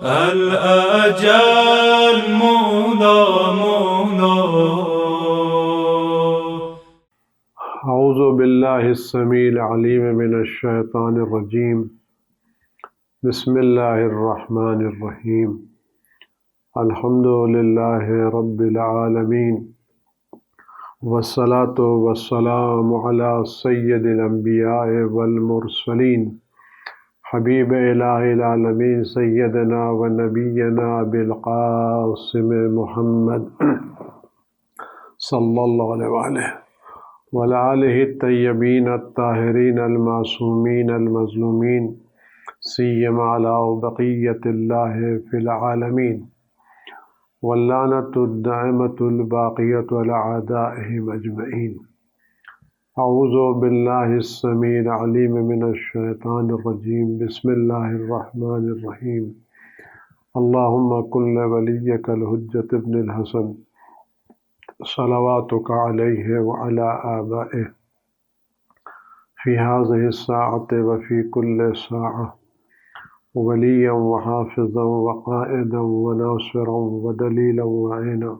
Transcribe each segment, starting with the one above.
الأجل مولا مولا. اعوذ باللہ السمیع العلیم من الشیطان الرجیم. بسم اللہ الرحمن الرحیم. الحمد للہ رب العالمین والصلاة والسلام علی سید الانبیاء والمرسلین حبیب الہ العالمین سیدنا و نبینا بالقاسم محمد صلی اللہ علیہ وآلہ وعلی آلہ الطیبین الطاہرین المعصومین المظلومین سیما علی بقیت اللہ فی العالمین واللعنۃ الدائمۃ الباقیۃ علی اعدائہم اجمعین. اعوذ باللہ السمیع العلیم من الشیطان الرجیم. بسم اللہ الرحمن الرحیم. اللہم کن ولیک الحجۃ ابن الحسن صلواتک علیہ وعلی آبائہ فی هذه الساعة وفی کل ساعة ولیا وحافظا وقائدا وناصرا ودلیلا وعینا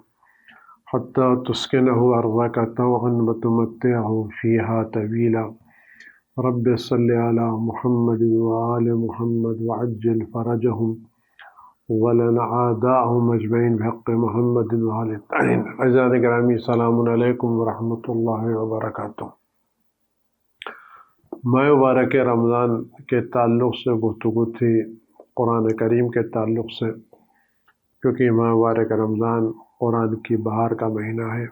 حتی تسکنہ ارضک طوعا وتمتعہ فیہا طویلا. رب صل علی محمد وآل محمد وعجل فرجہم ولن اعداءہم اجمعین بحق محمد وآل الطاہرین. عزیزان گرامی، السلام علیکم ورحمۃ اللہ وبرکاتہ. ماہ مبارک رمضان کے تعلق سے گفتگو تھی، قرآن کریم کے تعلق سے، کیونکہ ماہ مبارک رمضان قرآن کی بہار کا مہینہ ہے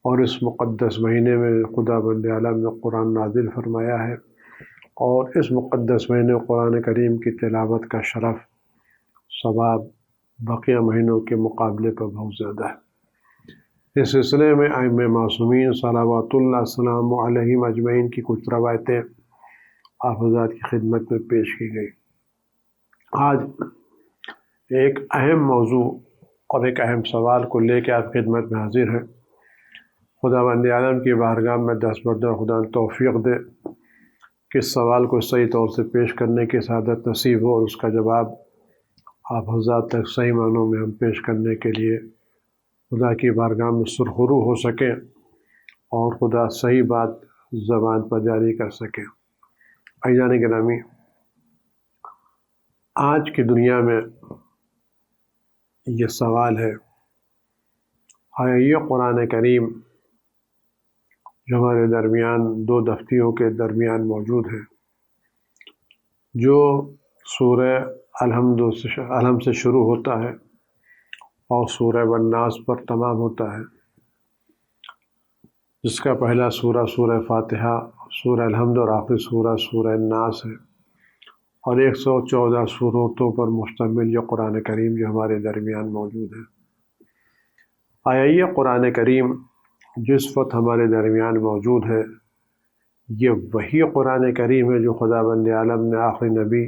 اور اس مقدس مہینے میں خدا بند عالم نے قرآن نازل فرمایا ہے، اور اس مقدس مہینے قرآن کریم کی تلاوت کا شرف ثواب بقیہ مہینوں کے مقابلے پر بہت زیادہ ہے. اس سلسلے میں ائمہ معصومین صلوات اللہ السلام علیہم اجمعین کی کچھ روایتیں آپ حضرات کی خدمت میں پیش کی گئی. آج ایک اہم موضوع اور ایک اہم سوال کو لے کے آپ خدمت میں حاضر ہیں. خدا بند عالم کی بارگاہ میں دست بردر خدا توفیق دے کہ اس سوال کو صحیح طور سے پیش کرنے کی سعادت نصیب ہو، اور اس کا جواب آپ حضرات تک صحیح معنوں میں ہم پیش کرنے کے لیے خدا کی بارگاہ میں سرخرو ہو سکیں اور خدا صحیح بات زبان پر جاری کر سکیں. عزیزان گرامی، آج کی دنیا میں یہ سوال ہے، آیا یہ قرآن کریم جو ہمارے درمیان دو دفتیوں کے درمیان موجود ہے، جو سورہ الحمد سے شروع ہوتا ہے اور سورہ والناس پر تمام ہوتا ہے، جس کا پہلا سورہ سورہ فاتحہ، سورہ الحمد اور آخری سورہ سورہ الناس ہے، اور 114 صورتوں پر مشتمل یہ قرآن کریم جو ہمارے درمیان موجود ہے. آیا یہ قرآن کریم جس وقت ہمارے درمیان موجود ہے، یہ وہی قرآن کریم ہے جو خدا بند عالم نے آخری نبی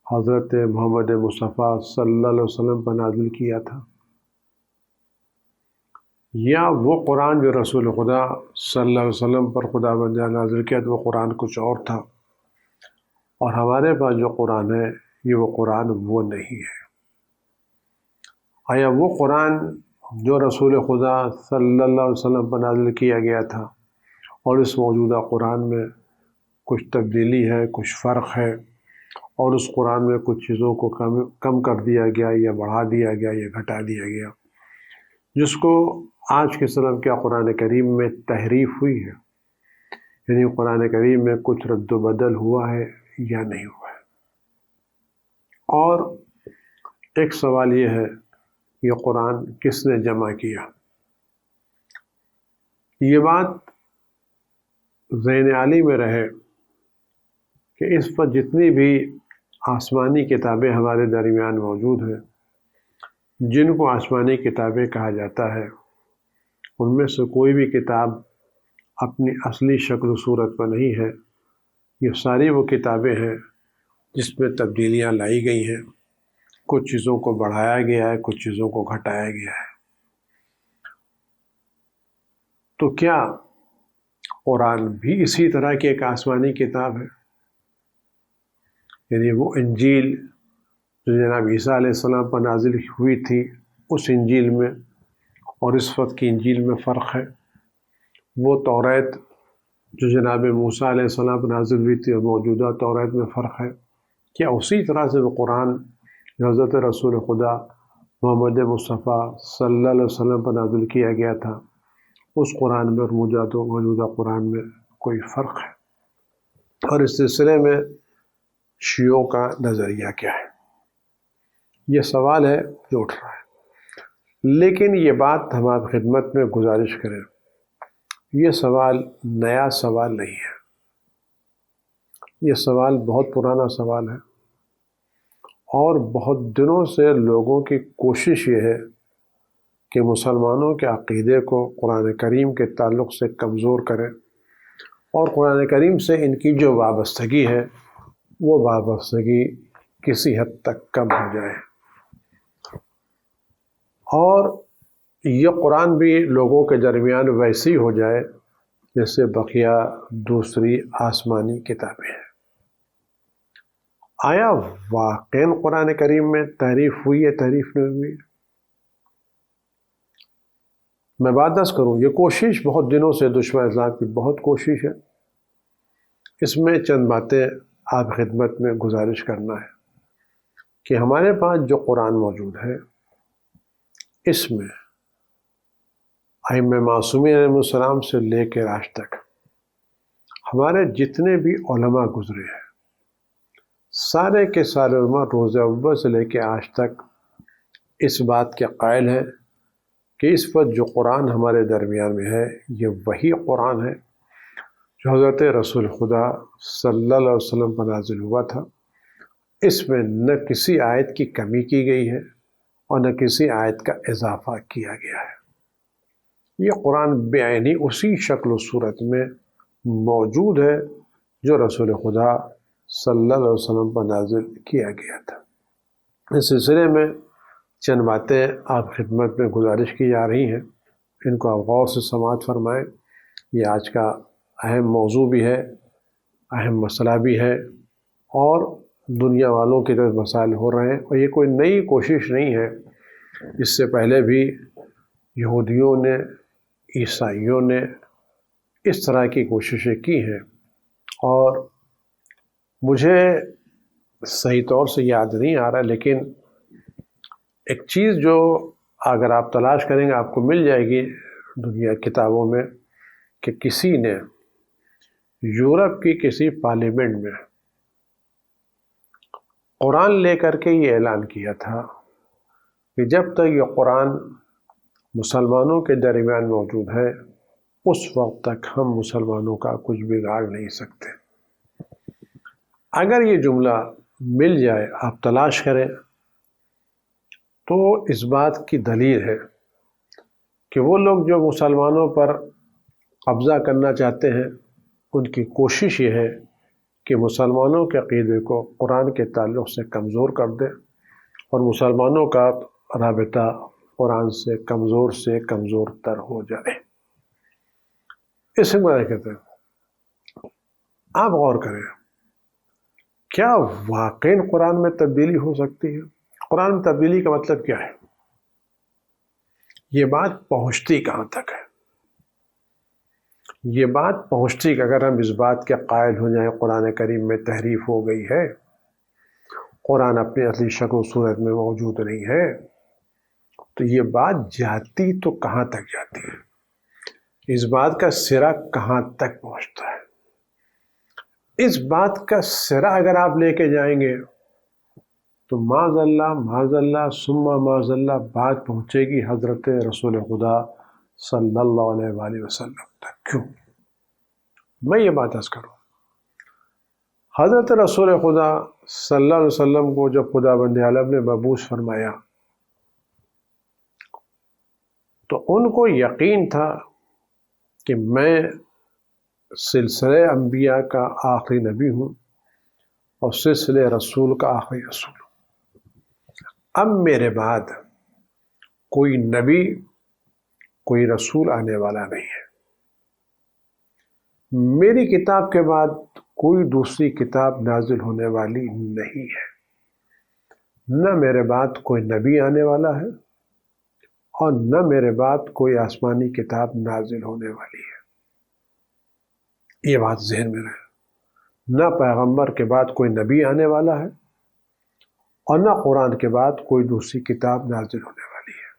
حضرت محمد مصطفیٰ صلی اللہ علیہ وسلم پر نازل کیا تھا، یا وہ قرآن جو رسول خدا صلی اللہ علیہ وسلم پر خدا بند عالم نے نازل کیا تھا وہ قرآن کچھ اور تھا، اور ہمارے پاس جو قرآن ہے یہ وہ قرآن وہ نہیں ہے؟ آیا وہ قرآن جو رسول خدا صلی اللہ علیہ وسلم پر نازل کیا گیا تھا اور اس موجودہ قرآن میں کچھ تبدیلی ہے، کچھ فرق ہے، اور اس قرآن میں کچھ چیزوں کو کم کر دیا گیا یا بڑھا دیا گیا یا گھٹا دیا گیا، جس کو آج کے سلم کیا قرآن کریم میں تحریف ہوئی ہے، یعنی قرآن کریم میں کچھ رد و بدل ہوا ہے یا نہیں ہوا ہے؟ اور ایک سوال یہ ہے، یہ قرآن کس نے جمع کیا؟ یہ بات ذہن عالی میں رہے کہ اس پر جتنی بھی آسمانی کتابیں ہمارے درمیان موجود ہیں، جن کو آسمانی کتابیں کہا جاتا ہے، ان میں سے کوئی بھی کتاب اپنی اصلی شکل و صورت پر نہیں ہے. یہ ساری وہ کتابیں ہیں جس میں تبدیلیاں لائی گئی ہیں، کچھ چیزوں کو بڑھایا گیا ہے، کچھ چیزوں کو گھٹایا گیا ہے. تو کیا قرآن بھی اسی طرح کی ایک آسمانی کتاب ہے؟ یعنی وہ انجیل جو جناب عیسیٰ علیہ السلام پر نازل ہوئی تھی اس انجیل میں اور اس وقت کی انجیل میں فرق ہے. وہ توریت جو جناب موسیٰ علیہ السلام پر نازل ہوئی تھی اور موجودہ توریت میں فرق ہے. کیا اسی طرح سے وہ قرآن جو حضرت رسول خدا محمد مصطفیٰ صلی اللہ علیہ وسلم پر نازل کیا گیا تھا اس قرآن میں اور موجودہ قرآن میں کوئی فرق ہے؟ اور اس سلسلے میں شیعوں کا نظریہ کیا ہے؟ یہ سوال ہے جو اٹھ رہا ہے. لیکن یہ بات ہم آپ خدمت میں گزارش کریں، یہ سوال نیا سوال نہیں ہے. یہ سوال بہت پرانا سوال ہے اور بہت دنوں سے لوگوں کی کوشش یہ ہے کہ مسلمانوں کے عقیدے کو قرآن کریم کے تعلق سے کمزور کریں اور قرآن کریم سے ان کی جو وابستگی ہے وہ وابستگی کسی حد تک کم ہو جائے اور یہ قرآن بھی لوگوں کے درمیان ویسی ہو جائے جیسے بقیہ دوسری آسمانی کتابیں ہیں. آیا واقعاً قرآن کریم میں تحریف ہوئی ہے تحریف نہیں ہوئی؟ میں بات دس کروں، یہ کوشش بہت دنوں سے دشمن اسلام کی بہت کوشش ہے. اس میں چند باتیں آپ خدمت میں گزارش کرنا ہے کہ ہمارے پاس جو قرآن موجود ہے اس میں ائمہ معصومین علیہ السلام سے لے کے آج تک ہمارے جتنے بھی علماء گزرے ہیں سارے کے سارے علماء روز اول سے لے کے آج تک اس بات کے قائل ہیں کہ اس وقت جو قرآن ہمارے درمیان میں ہے یہ وہی قرآن ہے جو حضرت رسول خدا صلی اللہ علیہ وسلم پر نازل ہوا تھا. اس میں نہ کسی آیت کی کمی کی گئی ہے اور نہ کسی آیت کا اضافہ کیا گیا ہے. یہ قرآن بعینی اسی شکل و صورت میں موجود ہے جو رسول خدا صلی اللہ علیہ وسلم پر نازل کیا گیا تھا. اس سلسلے میں چند باتیں آپ خدمت میں گزارش کی جا رہی ہیں، ان کو آپ غور سے سماعت فرمائیں. یہ آج کا اہم موضوع بھی ہے، اہم مسئلہ بھی ہے اور دنیا والوں کی طرف مسائل ہو رہے ہیں اور یہ کوئی نئی کوشش نہیں ہے. اس سے پہلے بھی یہودیوں نے عیسائیوں نے اس طرح کی کوششیں کی ہیں اور مجھے صحیح طور سے یاد نہیں آ رہا لیکن ایک چیز جو اگر آپ تلاش کریں گے آپ کو مل جائے گی دنیا کتابوں میں کہ کسی نے یورپ کی کسی پارلیمنٹ میں قرآن لے کر کے یہ اعلان کیا تھا کہ جب تک یہ قرآن مسلمانوں کے درمیان موجود ہے اس وقت تک ہم مسلمانوں کا کچھ بگاڑ نہیں سکتے. اگر یہ جملہ مل جائے آپ تلاش کریں تو اس بات کی دلیل ہے کہ وہ لوگ جو مسلمانوں پر قبضہ کرنا چاہتے ہیں ان کی کوشش یہ ہے کہ مسلمانوں کے عقیدے کو قرآن کے تعلق سے کمزور کر دے اور مسلمانوں کا رابطہ قرآن سے کمزور تر ہو جائے. اس میں کہتے ہیں آپ غور کریں کیا واقعی قرآن میں تبدیلی ہو سکتی ہے؟ قرآن میں تبدیلی کا مطلب کیا ہے؟ یہ بات پہنچتی کہاں تک ہے؟ یہ بات پہنچتی کہ اگر ہم اس بات کے قائل ہو جائیں قرآن کریم میں تحریف ہو گئی ہے، قرآن اپنی اصلی شکل و صورت میں موجود نہیں ہے، تو یہ بات جاتی تو کہاں تک جاتی ہے؟ اس بات کا سرا کہاں تک پہنچتا ہے؟ اس بات کا سرا اگر آپ لے کے جائیں گے تو معاذ اللہ ثم معاذ اللہ بات پہنچے گی حضرت رسول خدا صلی اللہ علیہ وآلہ وسلم تک. کیوں میں یہ بات عرض کروں؟ حضرت رسول خدا صلی اللہ علیہ وسلم کو جب خدا بند عالم نے مبعوث فرمایا تو ان کو یقین تھا کہ میں سلسلے انبیاء کا آخری نبی ہوں اور سلسلے رسول کا آخری رسول ہوں. اب میرے بعد کوئی نبی کوئی رسول آنے والا نہیں ہے. میری کتاب کے بعد کوئی دوسری کتاب نازل ہونے والی نہیں ہے. نہ میرے بعد کوئی نبی آنے والا ہے اور نہ میرے بعد کوئی آسمانی کتاب نازل ہونے والی ہے. یہ بات ذہن میں رہے. نہ پیغمبر کے بعد کوئی نبی آنے والا ہے اور نہ قرآن کے بعد کوئی دوسری کتاب نازل ہونے والی ہے.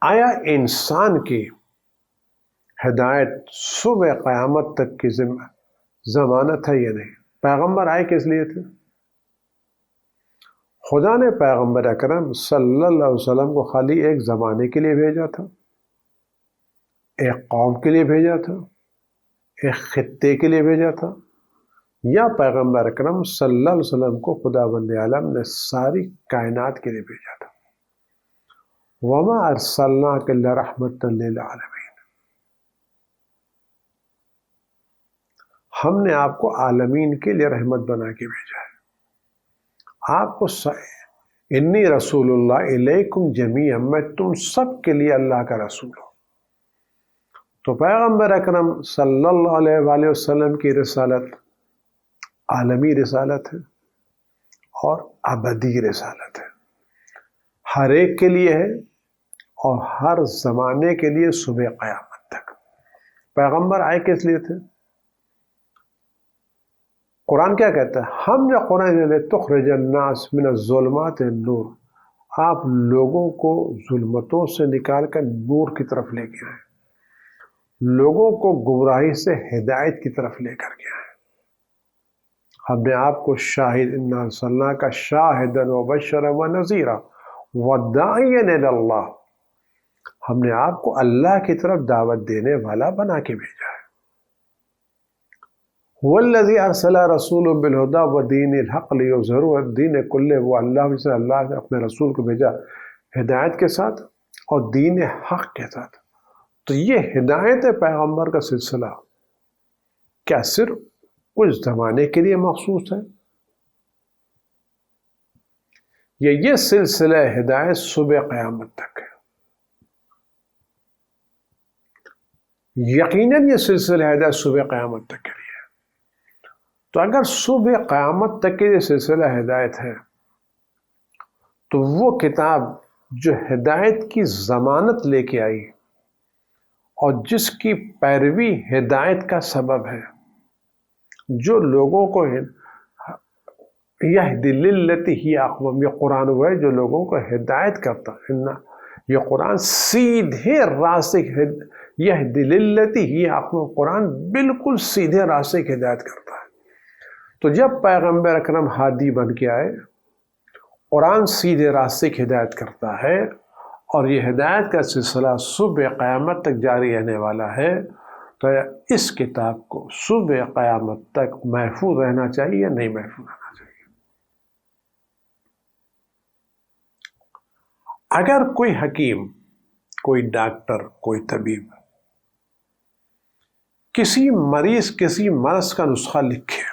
آیا انسان کی ہدایت صبح قیامت تک کی ضمانت ہے یا نہیں؟ پیغمبر آئے کس لیے تھے؟ خدا نے پیغمبر اکرم صلی اللہ علیہ وسلم کو خالی ایک زمانے کے لیے بھیجا تھا، ایک قوم کے لیے بھیجا تھا، ایک خطے کے لیے بھیجا تھا، یا پیغمبر اکرم صلی اللہ علیہ وسلم کو خدا بند عالم نے ساری کائنات کے لیے بھیجا تھا؟ وما ارسلناک الا رحمۃ للعالمین. ہم نے آپ کو عالمین کے لیے رحمت بنا کے بھیجا ہے. آپ کو انی رسول اللہ علیکم جمیعا، میں تم سب کے لیے اللہ کا رسول ہوں. تو پیغمبر اکرم صلی اللہ علیہ وآلہ وسلم کی رسالت عالمی رسالت ہے اور ابدی رسالت ہے، ہر ایک کے لیے ہے اور ہر زمانے کے لیے صبح قیامت تک. پیغمبر آئے کس لیے تھے؟ قرآن کیا کہتا ہے؟ ہم نے قرآن تخرج الناس من الظلمات النور، آپ لوگوں کو ظلمتوں سے نکال کر نور کی طرف لے کے آئے، لوگوں کو گمراہی سے ہدایت کی طرف لے کر کے آئے. ہم نے آپ کو شاہد انا ارسلناک شاہدا وبشرا ونذیرا وداعیا الی اللہ، ہم نے آپ کو اللہ کی طرف دعوت دینے والا بنا کے بھیجا ہے. والذی ارسل رسول بالہدی ودین الحق لیظہرہ الدین کلہ، وہ اللہ نے اپنے رسول کو بھیجا ہدایت کے ساتھ اور دین حق کے ساتھ. تو یہ ہدایت پیغمبر کا سلسلہ کیا صرف کچھ زمانے کے لیے مخصوص ہے؟ یہ سلسلہ ہدایت صبح قیامت تک ہے. یقیناً یہ سلسلہ ہدایت صبح قیامت تک کے لیے ہے. تو اگر صبح قیامت تک کے یہ سلسلہ ہدایت ہے تو وہ کتاب جو ہدایت کی ضمانت لے کے آئی اور جس کی پیروی ہدایت کا سبب ہے، جو لوگوں کو یہدی للتی ہی اقوم، یہ قرآن وہ ہے جو لوگوں کو ہدایت کرتا ہے. یہ قرآن سیدھے راستے یہدی للتی ہی اقوم، قرآن بالکل سیدھے راستے کی ہدایت کرتا ہے. تو جب پیغمبر اکرم ہادی بن کے آئے، قرآن سیدھے راستے کی ہدایت کرتا ہے اور یہ ہدایت کا سلسلہ صبح قیامت تک جاری رہنے والا ہے، تو اس کتاب کو صبح قیامت تک محفوظ رہنا چاہیے یا نہیں محفوظ رہنا چاہیے؟ اگر کوئی حکیم، کوئی ڈاکٹر، کوئی طبیب کسی مرض کا نسخہ لکھے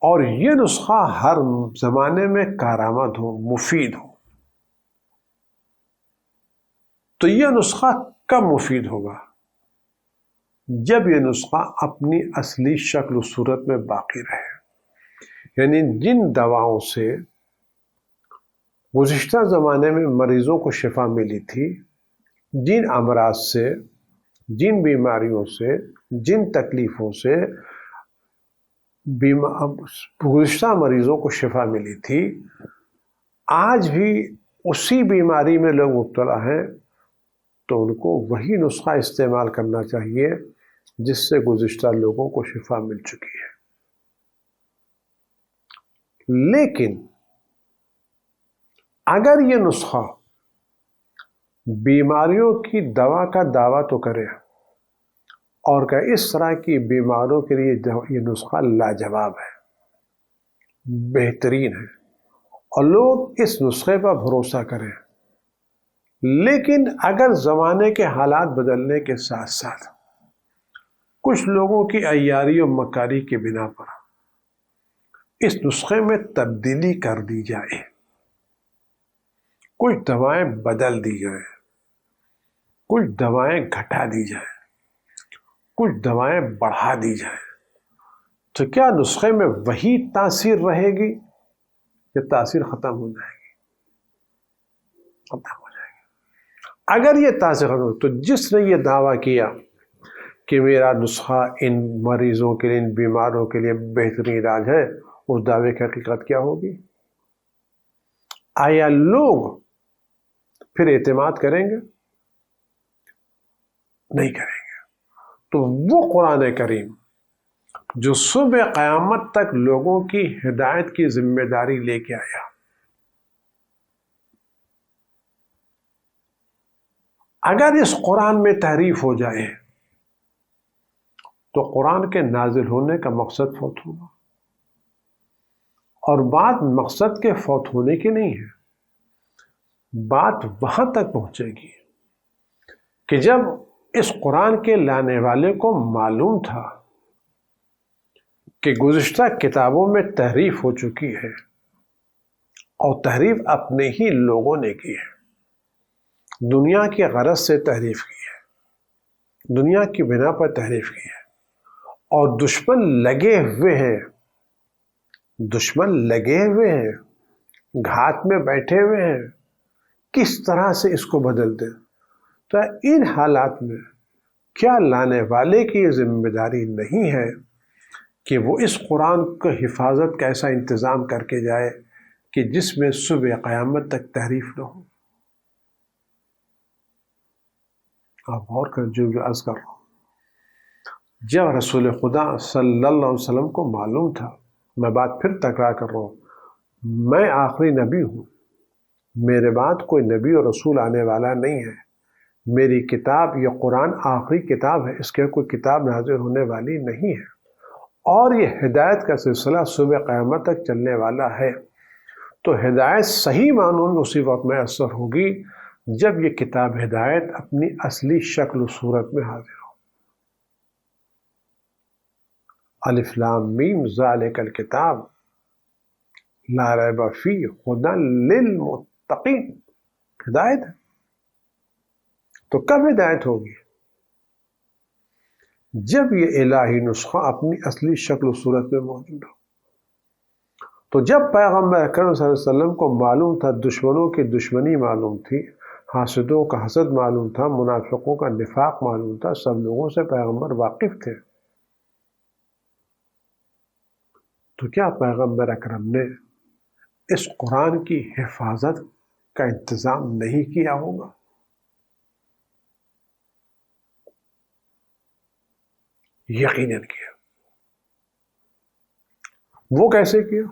اور یہ نسخہ ہر زمانے میں کارآمد ہو، مفید ہو، تو یہ نسخہ کب مفید ہوگا؟ جب یہ نسخہ اپنی اصلی شکل و صورت میں باقی رہے. یعنی جن دواؤں سے گزشتہ زمانے میں مریضوں کو شفا ملی تھی، جن امراض سے، جن بیماریوں سے، جن تکلیفوں سے گزشتہ مریضوں کو شفا ملی تھی، آج بھی اسی بیماری میں لوگ مبتلا ہیں، تو ان کو وہی نسخہ استعمال کرنا چاہیے جس سے گزشتہ لوگوں کو شفا مل چکی ہے. لیکن اگر یہ نسخہ بیماریوں کی دوا کا دعویٰ تو کرے اور کہ اس طرح کی بیماریوں کے لیے یہ نسخہ لاجواب ہے، بہترین ہے، اور لوگ اس نسخے پر بھروسہ کریں، لیکن اگر زمانے کے حالات بدلنے کے ساتھ ساتھ کچھ لوگوں کی عیاری و مکاری کی بنا پر اس نسخے میں تبدیلی کر دی جائے، کچھ دوائیں بدل دی جائیں، کچھ دوائیں گھٹا دی جائیں، کچھ دوائیں بڑھا دی جائیں، تو کیا نسخے میں وہی تاثیر رہے گی یا تاثیر ختم ہو جائے گی؟ ختم ہو جائے گی۔ اگر یہ تاثیر ختم ہو تو جس نے یہ دعویٰ کیا کہ میرا نسخہ ان مریضوں کے لیے، ان بیماروں کے لیے بہترین علاج ہے، اس دعوے کی حقیقت کیا ہوگی؟ آیا لوگ پھر اعتماد کریں گے؟ نہیں کریں گے۔ تو وہ قرآن کریم جو صبح قیامت تک لوگوں کی ہدایت کی ذمہ داری لے کے آیا، اگر اس قرآن میں تحریف ہو جائے تو قرآن کے نازل ہونے کا مقصد فوت ہوگا۔ اور بات مقصد کے فوت ہونے کی نہیں ہے، بات وہاں تک پہنچے گی کہ جب اس قرآن کے لانے والے کو معلوم تھا کہ گزشتہ کتابوں میں تحریف ہو چکی ہے، اور تحریف اپنے ہی لوگوں نے کی ہے، دنیا کی غرض سے تحریف کی ہے، دنیا کی بنا پر تحریف کی ہے، اور دشمن لگے ہوئے ہیں، دشمن لگے ہوئے ہیں، گھات میں بیٹھے ہوئے ہیں، کس طرح سے اس کو بدل دیں۔ تو ان حالات میں کیا لانے والے کی یہ ذمہ داری نہیں ہے کہ وہ اس قرآن کو حفاظت کا ایسا انتظام کر کے جائے کہ جس میں صبح قیامت تک تحریف نہ ہو؟ آپ غور کر جو عرض کر رہا ہوں، جب رسول خدا صلی اللہ علیہ وسلم کو معلوم تھا، میں بات پھر تکرار کر رہا ہوں، میں آخری نبی ہوں، میرے بعد کوئی نبی اور رسول آنے والا نہیں ہے، میری کتاب یہ قرآن آخری کتاب ہے، اس کے کوئی کتاب نازل ہونے والی نہیں ہے، اور یہ ہدایت کا سلسلہ صبح قیامت تک چلنے والا ہے۔ تو ہدایت صحیح معنوں میں اسی وقت میں اثر ہوگی جب یہ کتاب ہدایت اپنی اصلی شکل و صورت میں حاضر ہو۔ الف لام میم ذالک الکتاب لا ریب فیہ ھدی للمتقین، ہدایت ہے۔ تو کب ہدایت ہوگی؟ جب یہ الہی نسخہ اپنی اصلی شکل و صورت میں موجود ہو۔ تو جب پیغمبر اکرم صلی اللہ علیہ وسلم کو معلوم تھا، دشمنوں کی دشمنی معلوم تھی، حاسدوں کا حسد معلوم تھا، منافقوں کا نفاق معلوم تھا، سب لوگوں سے پیغمبر واقف تھے، تو کیا پیغمبر اکرم نے اس قرآن کی حفاظت کا انتظام نہیں کیا ہوگا؟ یقیناً کیا۔ وہ کیسے کیا؟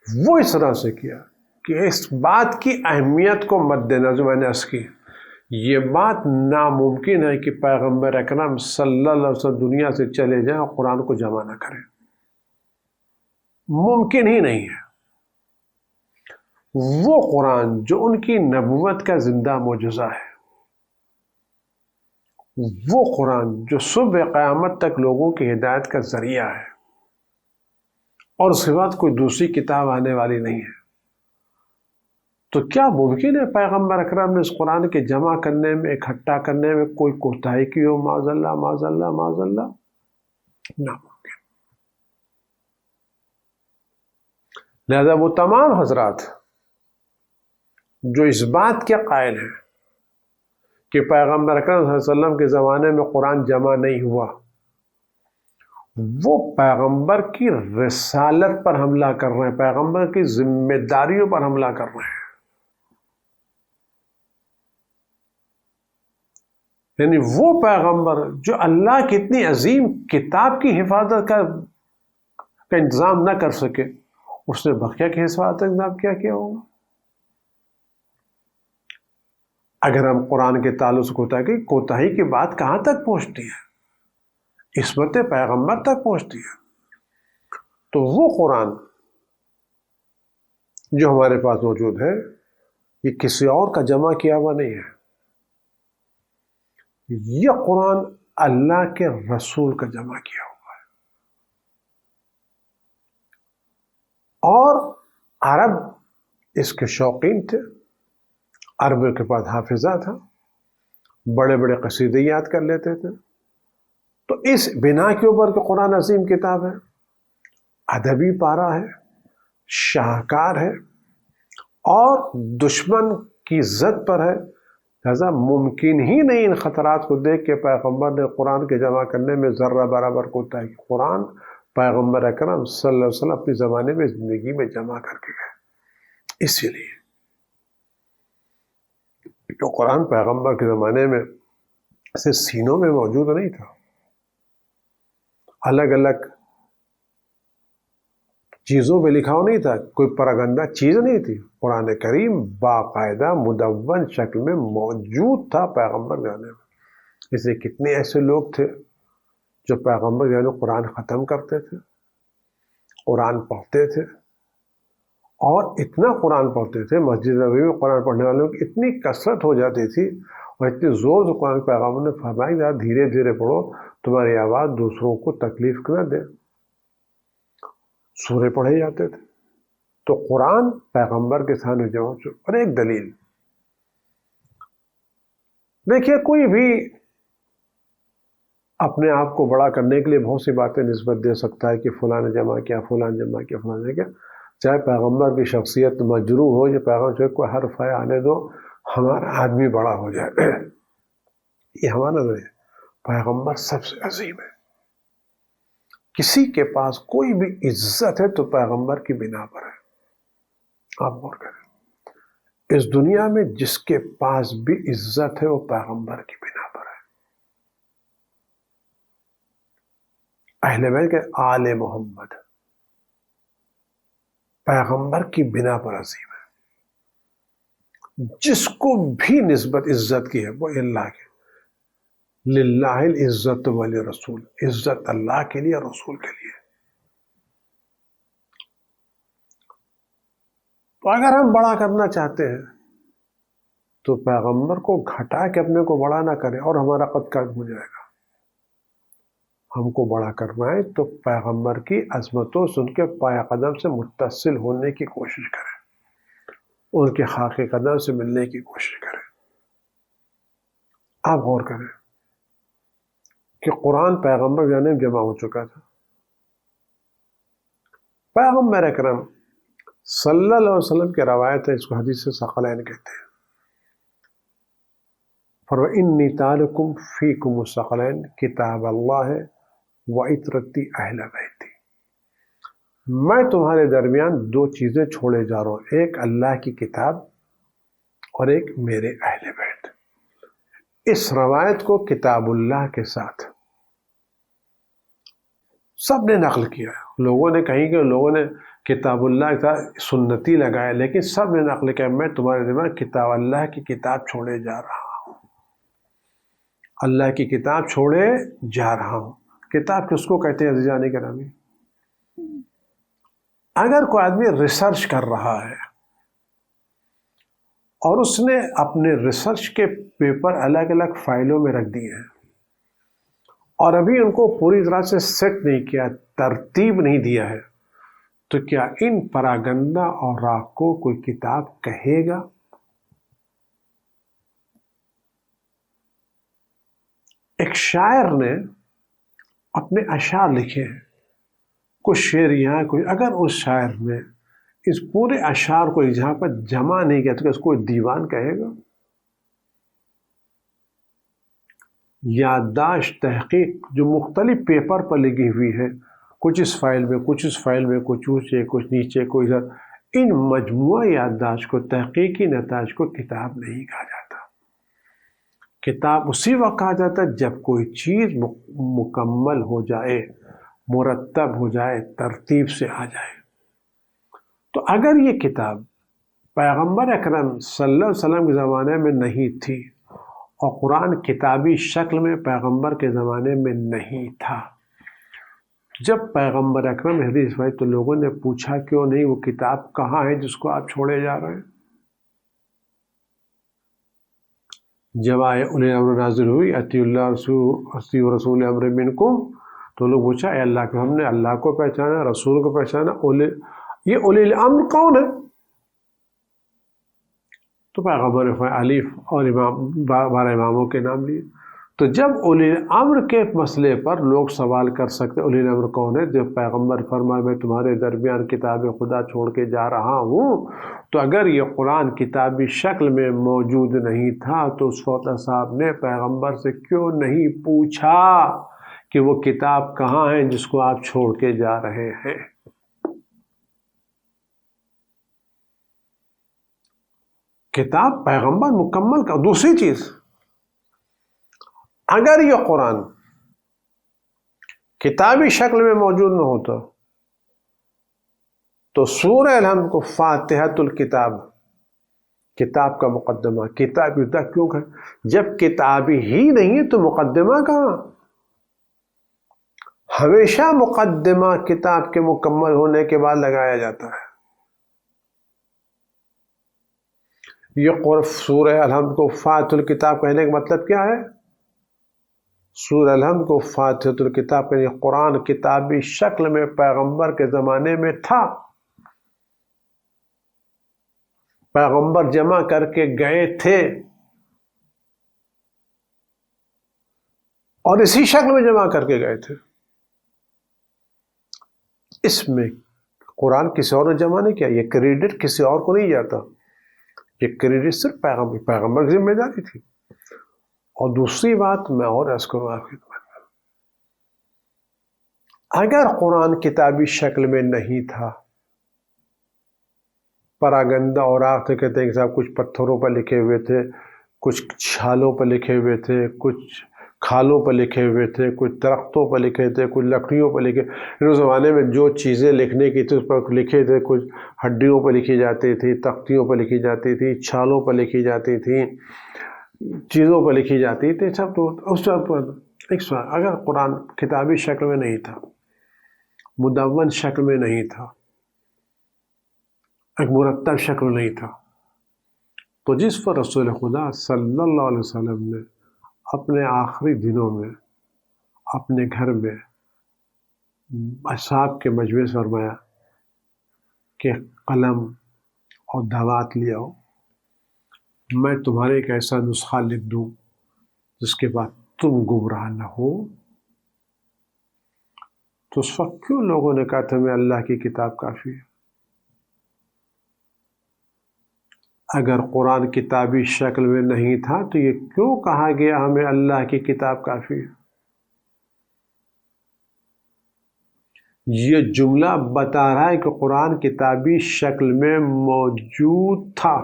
وہ اس طرح سے کیا کہ اس بات کی اہمیت کو مد نظر میں نے عرض کی، یہ بات ناممکن ہے کہ پیغمبر اکرم صلی اللہ علیہ وسلم دنیا سے چلے جائیں اور قرآن کو جمع نہ کریں، ممکن ہی نہیں ہے۔ وہ قرآن جو ان کی نبوت کا زندہ معجزہ ہے، وہ قرآن جو صبح قیامت تک لوگوں کی ہدایت کا ذریعہ ہے، اور اس کے بعد کوئی دوسری کتاب آنے والی نہیں ہے، تو کیا ممکن ہے پیغمبر اکرم نے اس قرآن کے جمع کرنے میں، اکٹھا کرنے میں کوئی کوتاہی کی ہو؟ معاذ اللہ معاذ اللہ معاذ اللہ، ناممکن۔ لہذا وہ تمام حضرات جو اس بات کے قائل ہیں کہ پیغمبر اکرم صلی اللہ علیہ وسلم کے زمانے میں قرآن جمع نہیں ہوا، وہ پیغمبر کی رسالت پر حملہ کر رہے ہیں، پیغمبر کی ذمہ داریوں پر حملہ کر رہے ہیں۔ یعنی وہ پیغمبر جو اللہ کی اتنی عظیم کتاب کی حفاظت کا انتظام نہ کر سکے، اس نے بقیہ کی حفاظت کا انتظام کیا ہوگا؟ اگر ہم قرآن کے تعلق سے کوتاہی کی بات کہاں تک پہنچتی ہے؟ عصمت پیغمبر تک پہنچتی ہے۔ تو وہ قرآن جو ہمارے پاس موجود ہے، یہ کسی اور کا جمع کیا ہوا نہیں ہے، یہ قرآن اللہ کے رسول کا جمع کیا ہوا ہے۔ اور عرب اس کے شوقین تھے، عربوں کے پاس حافظہ تھا، بڑے بڑے قصیدے یاد کر لیتے تھے، تو اس بنا کے اوپر کہ قرآن عظیم کتاب ہے، ادبی پارہ ہے، شاہکار ہے اور دشمن کی ضد پر ہے، لہذا ممکن ہی نہیں ان خطرات کو دیکھ کے پیغمبر نے قرآن کے جمع کرنے میں ذرہ برابر کوتاہی کی۔ قرآن پیغمبر اکرم صلی اللہ علیہ وسلم اپنی زمانے میں زندگی میں جمع کر کے گئے۔ اسی لیے جو قرآن پیغمبر کے زمانے میں ایسے سینوں میں موجود نہیں تھا، الگ الگ چیزوں پہ لکھا ہوا نہیں تھا، کوئی پراگندہ چیز نہیں تھی، قرآن کریم باقاعدہ مدون شکل میں موجود تھا پیغمبر کے زمانے میں۔ اس لیے کتنے ایسے لوگ تھے جو پیغمبر کے زمانے میں قرآن ختم کرتے تھے، قرآن پڑھتے تھے، اور اتنا قرآن پڑھتے تھے، مسجد نبوی میں قرآن پڑھنے والوں کی اتنی کثرت ہو جاتی تھی اور اتنی زور سے قرآن پیغمبر نے فرمایا ذرا دھیرے دھیرے پڑھو، تمہاری آواز دوسروں کو تکلیف نہ دے، سورے پڑھے جاتے تھے۔ تو قرآن پیغمبر کے سامنے جمع ہو۔ اور ایک دلیل دیکھیے، کوئی بھی اپنے آپ کو بڑا کرنے کے لیے بہت سی باتیں نسبت دے سکتا ہے کہ فلاں نے جمع کیا، فلاں نے جمع کیا، فلاں نے کیا، چاہے پیغمبر کی شخصیت مجروح ہو یا پیغمبر کو حرف ہے آنے دو، ہمارا آدمی بڑا ہو جائے، یہ ہمارا نظر ہے۔ پیغمبر سب سے عظیم ہے، کسی کے پاس کوئی بھی عزت ہے تو پیغمبر کی بنا پر ہے۔ آپ غور کریں، اس دنیا میں جس کے پاس بھی عزت ہے وہ پیغمبر کی بنا پر ہے۔ اہل بیت کے آل محمد پیغمبر کی بنا پر عظیم ہے۔ جس کو بھی نسبت عزت کی ہے وہ اللہ کے، للہ العزت ولرسول، عزت اللہ کے لیے اور رسول کے لیے۔ تو اگر ہم بڑا کرنا چاہتے ہیں تو پیغمبر کو گھٹا کے اپنے کو بڑا نہ کریں اور ہمارا قد کم ہو جائے گا۔ ہم کو بڑا کرنا ہے تو پیغمبر کی عظمتوں سے ان کے پایہ قدم سے متصل ہونے کی کوشش کریں، ان کے خاک قدم سے ملنے کی کوشش کریں۔ آپ غور کریں کہ قرآن پیغمبر جانے میں جمع ہو چکا تھا۔ پیغمبر اکرم صلی اللہ علیہ وسلم کی روایت ہے، اس کو حدیث ثقلین کہتے ہیں۔ فَإِنِّي تَارِكٌ فِيكُمُ الثَّقَلَيْنِ کتاب اللہ وَعِتْرَتِي اہل بیتی۔ میں تمہارے درمیان دو چیزیں چھوڑے جا رہا ہوں، ایک اللہ کی کتاب اور ایک میرے اہل بیت۔ اس روایت کو کتاب اللہ کے ساتھ سب نے نقل کیا ہے۔ لوگوں نے کہیں کہ لوگوں نے کتاب اللہ کے ساتھ سنتی لگایا، لیکن سب نے نقل کیا میں تمہارے درمیان کتاب اللہ کی کتاب چھوڑے جا رہا ہوں، اللہ کی کتاب چھوڑے جا رہا ہوں۔ کتاب کس کو کہتے ہیں عزیزان گرامی؟ اگر کوئی آدمی ریسرچ کر رہا ہے اور اس نے اپنے ریسرچ کے پیپر الگ الگ فائلوں میں رکھ دیے ہیں اور ابھی ان کو پوری طرح سے سیٹ نہیں کیا، ترتیب نہیں دیا ہے، تو کیا ان پراگندہ اور راہ کو کوئی کتاب کہے گا؟ ایک شاعر نے اپنے اشعار لکھے ہیں، کچھ شعر یہاں کوئی، اگر اس شاعر نے اس پورے اشعار کو جہاں پر جمع نہیں کیا تو کیا اس کو دیوان کہے گا؟ یادداشت تحقیق جو مختلف پیپر پر لگی ہوئی ہے، کچھ اس فائل میں، کچھ اس فائل میں، کچھ اوپر کچھ نیچے، کوئی ادھر، ان مجموعہ یادداشت کو، تحقیقی نتائج کو کتاب نہیں کہا جاتا۔ کتاب اسی وقت کہا جاتا ہے جب کوئی چیز مکمل ہو جائے، مرتب ہو جائے، ترتیب سے آ جائے۔ تو اگر یہ کتاب پیغمبر اکرم صلی اللہ علیہ وسلم کے زمانے میں نہیں تھی اور قرآن کتابی شکل میں پیغمبر کے زمانے میں نہیں تھا، جب پیغمبر اکرم حدیث ہوئی تو لوگوں نے پوچھا کیوں نہیں، وہ کتاب کہاں ہے جس کو آپ چھوڑے جا رہے ہیں؟ جب آئے اولی الامر نازل ہوئی، اطیعوا اللہ اطیعوا رسول امر منکم، تو لوگ پوچھا اے اللہ کہ ہم نے اللہ کو پہچانا، رسول کو پہچانا، یہ اولی الامر کون ہے؟ تو پیغمبر نے الف اور امام 12 اماموں کے نام لیے۔ تو جب اولی الامر کے مسئلے پر لوگ سوال کر سکتے، اولی الامر کون ہے؟ جب پیغمبر فرمائے میں تمہارے درمیان کتاب خدا چھوڑ کے جا رہا ہوں، تو اگر یہ قرآن کتابی شکل میں موجود نہیں تھا تو اس وقت صاحب نے پیغمبر سے کیوں نہیں پوچھا کہ وہ کتاب کہاں ہے جس کو آپ چھوڑ کے جا رہے ہیں؟ کتاب پیغمبر مکمل کا۔ دوسری چیز، اگر یہ قرآن کتابی شکل میں موجود نہ ہوتا تو سورہ الحمد کو فاتحۃ الکتاب، کتاب کا مقدمہ، کتاب کیوں کہ جب کتابی ہی نہیں ہے تو مقدمہ کہاں؟ ہمیشہ مقدمہ کتاب کے مکمل ہونے کے بعد لگایا جاتا ہے۔ یہ سورہ الحمد کو فاتحۃ الکتاب کہنے کا مطلب کیا ہے؟ سورہ الحمد کو فاتحۃ الکتاب کہنے، قرآن کتابی شکل میں پیغمبر کے زمانے میں تھا، پیغمبر جمع کر کے گئے تھے اور اسی شکل میں جمع کر کے گئے تھے۔ اس میں قرآن کسی اور نے جمع نہیں کیا، یہ کریڈٹ کسی اور کو نہیں جاتا، یہ کریڈٹ صرف پیغمبر کی ذمہ داری تھی۔ اور دوسری بات میں اور عرض کروں آپ کی خدمت میں، اگر قرآن کتابی شکل میں نہیں تھا، پراگندہ اور آخر کہتے ہیں کہ صاحب کچھ پتھروں پر لکھے ہوئے تھے، کچھ چھالوں پر لکھے ہوئے تھے، کچھ کھالوں پر لکھے ہوئے تھے، کچھ درختوں پر لکھے تھے، کچھ لکڑیوں پر لکھے، اس زمانے میں جو چیزیں لکھنے کی تھی اس پر لکھے تھے، کچھ ہڈیوں پر لکھی جاتی تھی، تختیوں پر لکھی جاتی تھی، چھالوں پر لکھی جاتی تھی، چیزوں پر لکھی جاتی تھی، سب تو اس وقت ایک سوال، اگر قرآن کتابی شکل میں نہیں تھا، مدون شکل میں نہیں تھا، ایک مرتب شکل نہیں تھا، تو جس پر رسول خدا صلی اللہ علیہ وسلم نے اپنے آخری دنوں میں اپنے گھر میں اصحاب کے مجمع سے فرمایا کہ قلم اور دوات لے آؤ، میں تمہارے ایک ایسا نسخہ لکھ دوں جس کے بعد تم گمراہ نہ ہو، تو اس وقت کیوں لوگوں نے کہا تھا ہمیں اللہ کی کتاب کافی ہے؟ اگر قرآن کتابی شکل میں نہیں تھا تو یہ کیوں کہا گیا ہمیں اللہ کی کتاب کافی ہے؟ یہ جملہ بتا رہا ہے کہ قرآن کتابی شکل میں موجود تھا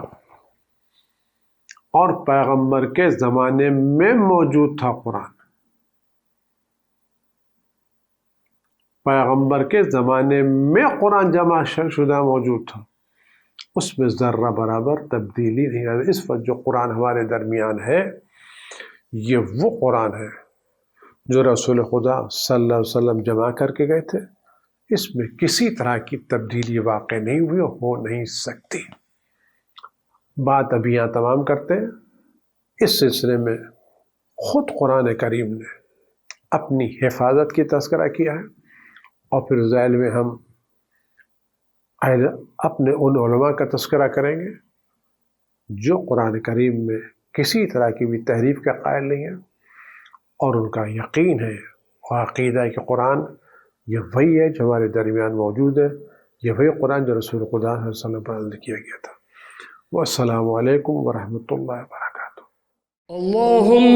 اور پیغمبر کے زمانے میں موجود تھا۔ قرآن پیغمبر کے زمانے میں قرآن جمع شدہ موجود تھا، اس میں ذرہ برابر تبدیلی نہیں آئی۔ اس وقت جو قرآن ہمارے درمیان ہے یہ وہ قرآن ہے جو رسول خدا صلی اللہ علیہ وسلم جمع کر کے گئے تھے، اس میں کسی طرح کی تبدیلی واقع نہیں ہوئی، ہو نہیں سکتی۔ بات ابھی یہاں تمام کرتے ہیں۔ اس سلسلے میں خود قرآن کریم نے اپنی حفاظت کی تذکرہ کیا ہے، اور پھر ذیل میں ہم اپنے ان علماء کا تذکرہ کریں گے جو قرآن کریم میں کسی طرح کی بھی تحریف کا قائل نہیں ہے، اور ان کا یقین ہے اور عقیدہ ہے کہ قرآن یہ وہی ہے جو ہمارے درمیان موجود ہے، یہ وہی قرآن جو رسول خدا صلی اللہ علیہ وسلم پر نازل کیا گیا تھا۔ والسلام علیکم ورحمۃ اللہ وبرکاتہ۔ اللهم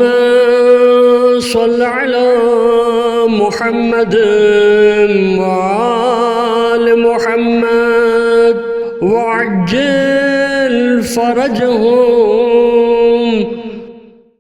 صل على محمد وآل محمد وعجل فرجهم